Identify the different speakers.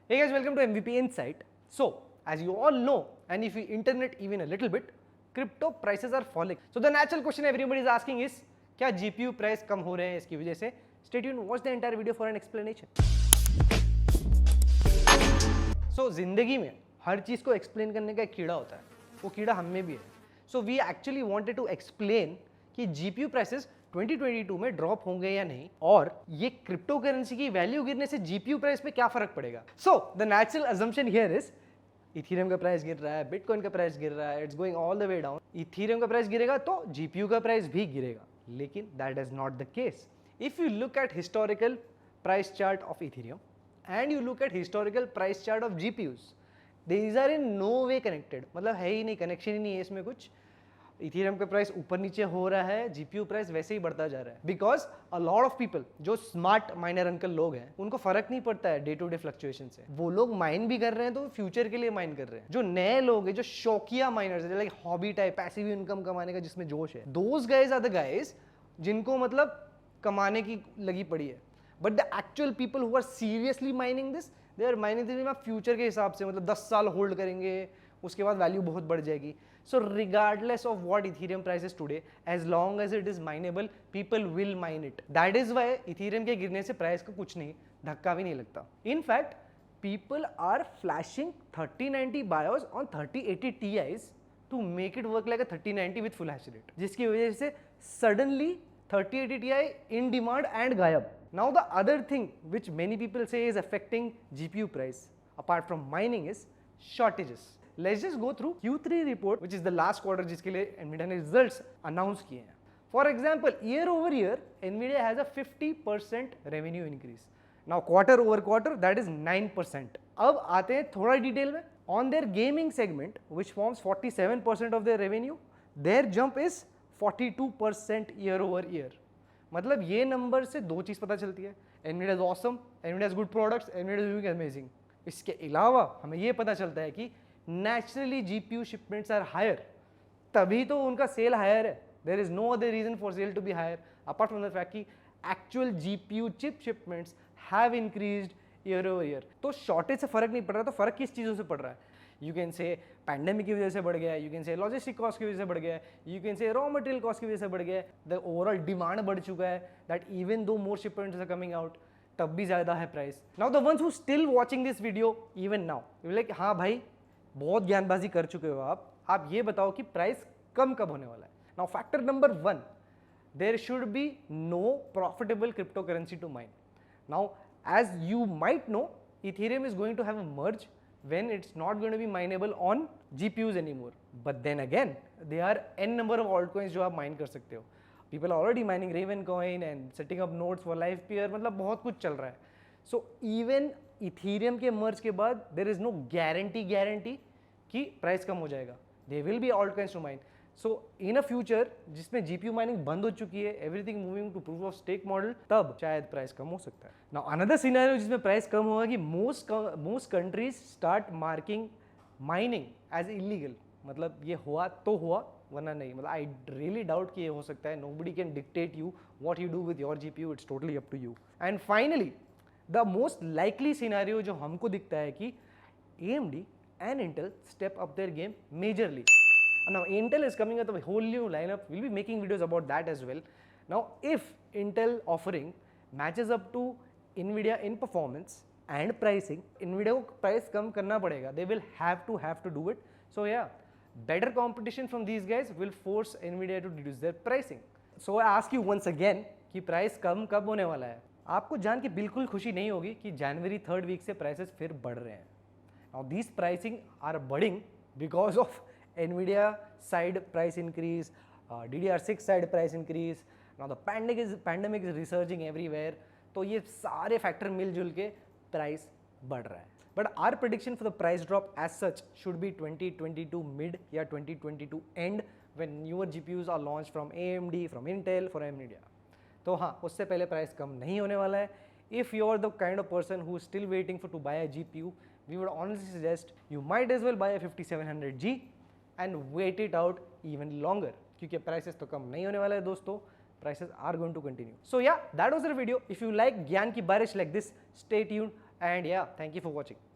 Speaker 1: Hey guys, welcome to MVP Insight. So, as you all know, and if you internet even a little bit, crypto prices are falling. So the natural question everybody is asking is, क्या GPU price कम हो रहे हैं इसकी वजह से? Stay tuned, watch the entire video for an explanation. So जिंदगी में हर चीज को एक्सप्लेन करने का एक कीड़ा होता है, वो कीड़ा हम में भी है. So we actually wanted to explain कि GPU prices 2022 में ड्रॉप होंगे या नहीं, और ये क्रिप्टो करेंसी की वैल्यू गिरने से जीपीयू प्राइस पे क्या फर्क पड़ेगा. So the natural assumption here is Ethereum का प्राइस गिर रहा है, बिटकॉइन का प्राइस गिर रहा है, it's going all the way down. Ethereum का प्राइस गिरेगा तो जीपीयू का प्राइस भी गिरेगा, लेकिन that is not the case. If you look at historical price chart of Ethereum and you look at historical price chart of GPUs, these are in no way connected. मतलब है ही नहीं, connection ही नहीं है इसमें कुछ. इथेरियम का price ऊपर नीचे हो रहा है, जीपीयू प्राइस वैसे ही बढ़ता जा रहा है, because a lot of people जो स्मार्ट माइनर अंकल लोग हैं उनको फर्क नहीं पड़ता है डे टू डे फ्लक्चुएशन से. वो लोग माइन भी कर रहे हैं तो फ्यूचर के लिए माइन कर रहे हैं. जो नए लोग हैं, जो शौकिया माइनर्स है, like hobby type passive income कमाने का जिसमें जोश है, those guys are the guys जिनको मतलब कमाने की लगी पड़ी है. But the actual people who are seriously mining this, they are mining this future के हिसाब से, मतलब 10 साल होल्ड करेंगे, उसके बाद वैल्यू बहुत बढ़ जाएगी. So regardless of what Ethereum price is today, as long as it is mineable, people will mine it. That is why Ethereum के गिरने से प्राइस को कुछ नहीं, धक्का भी नहीं लगता. In fact, people are flashing 3090 BIOS on 3080 Ti's to make it work like a 3090 with full hash rate, जिसकी वजह से suddenly 3080 Ti in demand and गायब. Now the other thing which many people say is affecting GPU price apart from mining is shortages. Let's just go through Q3 report, which is the last quarter जिसके लिए NVIDIA ने results announce किए हैं. For example, year over year NVIDIA has a 50% revenue increase. Now quarter over quarter that is 9%. अब आते हैं थोड़ा detail में. On their gaming segment which forms 47% of their revenue, their jump is 42% year over year. मतलब ये number से दो चीज पता चलती है, NVIDIA is awesome, NVIDIA is good products, NVIDIA is doing amazing. इसके अलावा हमें ये पता चलता है कि naturally GPU shipments are higher, तभी तो उनका सेल हायर है. there is no other reason for sale to be higher apart from the fact कि actual GPU chip shipments have increased year over year. तो शॉर्टेज से फर्क नहीं पड़ रहा, तो फर्क किस चीज़ों से पड़ रहा है? यू कैन से पैंडेमिक की वजह से बढ़ गया है, you can say logistic cost की वजह से बढ़ गया है, you can say raw material cost की वजह से बढ़ गया है. द ओवरऑल डिमांड बढ़ चुका है, that even though more shipments are coming out, तब भी ज़्यादा है price. Now the ones who still watching this video even now, you like हाँ भाई बहुत ज्ञानबाजी कर चुके हो आप ये बताओ कि प्राइस कम कब होने वाला है. Now factor number 1, there should be no profitable crypto currency to mine. Now as you might know, Ethereum is going to have a merge when it's not going to be mineable on GPUs anymore. But then again, there are n number of altcoins जो आप mine कर सकते हो. People are already mining Ravencoin and setting up nodes for LivePeer, मतलब बहुत कुछ चल रहा है. So even इथीरियम के मर्ज के बाद देयर इज नो गारंटी कि प्राइस कम हो जाएगा. They will be altcoins to mine. So in a future जिसमें जीपीयू माइनिंग बंद हो चुकी है, everything moving to proof of stake model, तब शायद प्राइस कम हो सकता है. नाउ अनदर सिनेरियो जिसमें प्राइस कम होगा कि most countries start marking mining as illegal. मतलब ये हुआ तो हुआ, वरना नहीं. मतलब आई रियली डाउट कि ये हो सकता है. Nobody can dictate you what you do with your GPU, it's totally up to you. And finally the most likely scenario जो हमको दिखता है कि AMD and Intel step up their game majorly. Now Intel is coming up with a whole new lineup. We'll be making videos about that as well. Now if Intel offering matches up to NVIDIA in performance and pricing, NVIDIA को price कम करना पड़ेगा. They will have to do it. So yeah, better competition from these guys will force NVIDIA to reduce their pricing. So I ask you once again कि price कम कब होने वाला है? आपको जान के बिल्कुल खुशी नहीं होगी कि जनवरी 3rd वीक से प्राइसेस फिर बढ़ रहे हैं. Now these pricing are budding because of NVIDIA side price increase, DDR6 side price increase. Now the pandemic is resurging everywhere. तो ये सारे फैक्टर मिलजुल के प्राइस बढ़ रहा है. But our prediction for the price drop as such should be 2022 mid या 2022 end when newer GPUs are launched from AMD, from Intel, from NVIDIA. तो हाँ, उससे पहले प्राइस कम नहीं होने वाला है. If you are the kind of person who is still waiting to buy a GPU, we would honestly suggest you might as well buy a 5700G and wait it out even longer, क्योंकि prices तो कम नहीं होने वाला है दोस्तों. Prices are going to continue. So yeah, that was the video. If you like ज्ञान की बारिश like this, stay tuned and yeah, thank you for watching.